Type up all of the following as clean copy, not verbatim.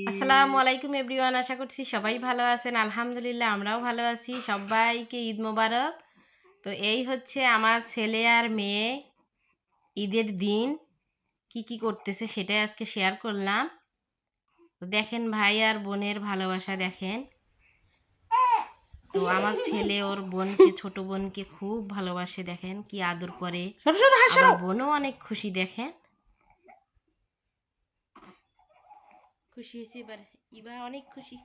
আসসালামু আলাইকুম এভরিওয়ান, আশা করছি সবাই ভালো আছেন। আলহামদুলিল্লাহ আমরাও ভালো আছি। সবাইকে ঈদ মোবারক। তো এই হচ্ছে আমার ছেলে আর মেয়ে ঈদের দিন কি কি করতেছে সেটাই আজকে শেয়ার করলাম। তো দেখেন ভাই আর বোনের ভালোবাসা দেখেন। তো আমার ছেলে ওর বোনকে, ছোট বোনকে খুব ভালোবাসে, দেখেন কি আদর করে। আবার বোনও অনেক খুশি, দেখেন খুশি হয়েছে। এবার ইবা অনেক খুশি,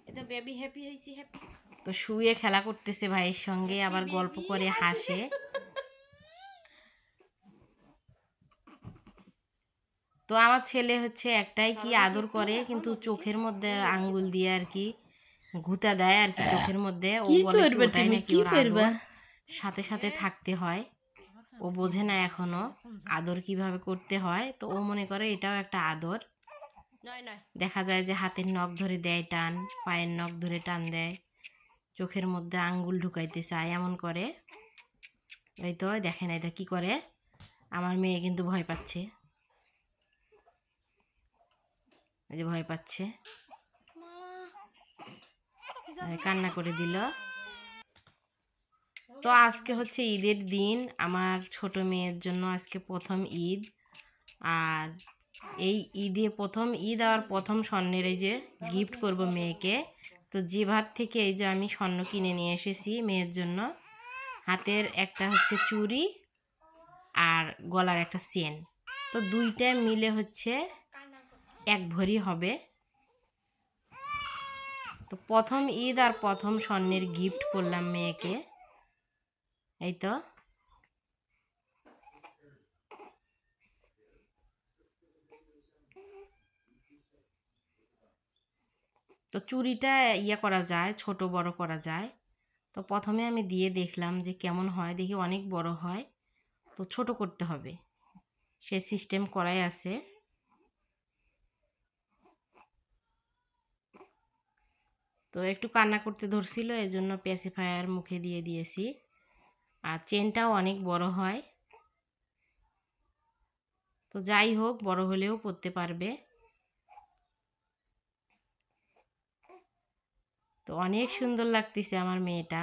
এটা বেবি হ্যাপি হয়েছে, হ্যাপি। তো শুয়ে খেলা করতেছে ভাইয়ের সঙ্গে, আবার গল্প করে হাসে। তো আমার ছেলে হচ্ছে একটাই কি আদর করে, কিন্তু চোখের মধ্যে আঙ্গুল দিয়ে আর কি ঘুতা দেয় আর কি চোখের মধ্যে। ও বলে কি ওটাই নাকি ওর আদর, সাথে সাথে থাকতে হয়। ও বোঝে না এখনো আদর কিভাবে করতে হয়। তো ও মনে করে এটাও একটা আদর। দেখা যায় যে হাতের নখ ধরে দেয় টান, পায়ের নখ ধরে টান দেয়, চোখের মধ্যে আঙ্গুল ঢুকাইতে চায়, এমন করে। এই তো দেখেন এটা কি করে। আমার মেয়ে কিন্তু ভয় পাচ্ছে, এই যে ভয় পাচ্ছে, কান্না করে দিল। তো আজকে হচ্ছে ঈদের দিন, আমার ছোট মেয়ের জন্য আজকে প্রথম ঈদ। আর এই ঈদে প্রথম ঈদ আর প্রথম স্বর্ণের এই যে গিফট করব মেয়েকে। তো জিভার থেকে এই যে আমি স্বর্ণ কিনে নিয়ে এসেছি মেয়ের জন্য। হাতের একটা হচ্ছে চুড়ি আর গলার একটা চেন। তো দুইটা মিলে হচ্ছে 1 ভরি হবে। তো প্রথম ঈদ আর প্রথম স্বর্ণের গিফট করলাম মেয়েকে। এই তো তো চুড়িটা করা যায়, ছোট বড় করা যায়। তো প্রথমে আমি দিয়ে দেখলাম যে কেমন হয়, দেখি অনেক বড় হয়। তো ছোট করতে হবে, সে সিস্টেম করাই আছে। তো একটু কান্না করতে ধরছিল, এই জন্য প্যাসিফায়ার মুখে দিয়ে দিয়েছি। আর চেনটাও অনেক বড় হয়। তো যাই হোক, বড় হলেও পরতে পারবে। তো অনেক সুন্দর লাগতেছে আমার মেয়েটা।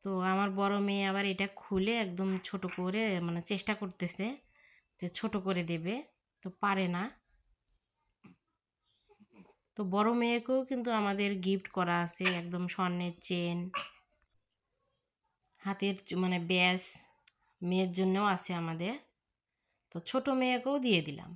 তো আমার বড় মেয়ে আবার এটা খুলে একদম ছোট করে, মানে চেষ্টা করতেছে যে ছোট করে দেবে, তো পারে না। তো বড় মেয়েকেও কিন্তু আমাদের গিফট করা আছে, একদম স্বর্ণের চেন, হাতের মানে ব্যাস মেয়ের জন্যও আছে আমাদের। তো ছোট মেয়েকেও দিয়ে দিলাম।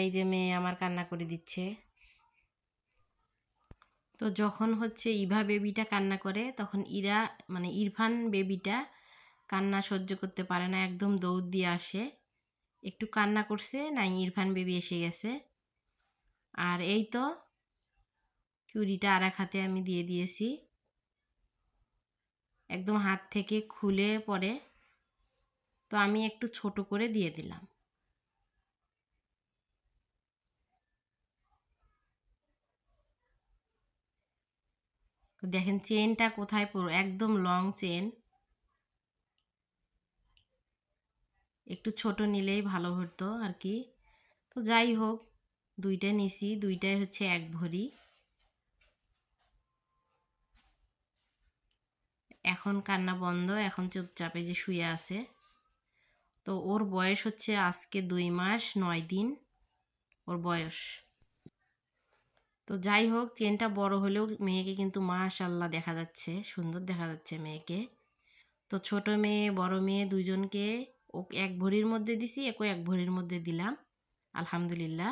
এই যে মেয়ে আমার কান্না করে দিচ্ছে। তো যখন হচ্ছে ইভা বেবিটা কান্না করে, তখন মানে ইরফান বেবিটা কান্না সহ্য করতে পারে না, একদম দৌড় দিয়ে আসে। একটু কান্না করছে না, ইরফান বেবি এসে গেছে। আর এই তো চুড়িটা আর এক হাতে আমি দিয়ে দিয়েছি, একদম হাত থেকে খুলে পরে। তো আমি একটু ছোট করে দিয়ে দিলাম। দেখেন চেনটা কোথায় পুরো একদম লং চেন, একটু ছোট নিলেই ভালো হতো আর কি। তো যাই হোক, দুইটা নিছি, দুইটাই হচ্ছে 1 ভরি। এখন কান্না বন্ধ, এখন চুপচাপে যে শুয়ে আছে। তো ওর বয়স হচ্ছে আজকে 2 মাস 9 দিন ওর বয়স। তো যাই হোক, চেনটা বড় হলেও মেয়েকে কিন্তু মাশাআল্লাহ দেখা যাচ্ছে, সুন্দর দেখা যাচ্ছে মেয়েকে। তো ছোট মেয়ে বড় মেয়ে দুইজনকে ও 1 ভরির মধ্যে দিছি, একও 1 ভরির মধ্যে দিলাম, আলহামদুলিল্লাহ।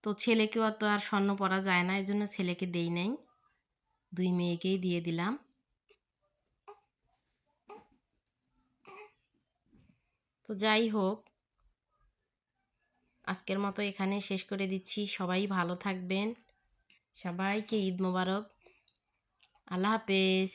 তো ছেলেকেও তো আর স্বর্ণ পরা যায় না, এই জন্য ছেলেকে দেই নাই, 2 মেয়েকেই দিয়ে দিলাম। তো যাই হোক, আজকের মতো এখানে শেষ করে দিচ্ছি। সবাই ভালো থাকবেন, সবাইকে ঈদ মোবারক, আল্লাহ হাফেজ।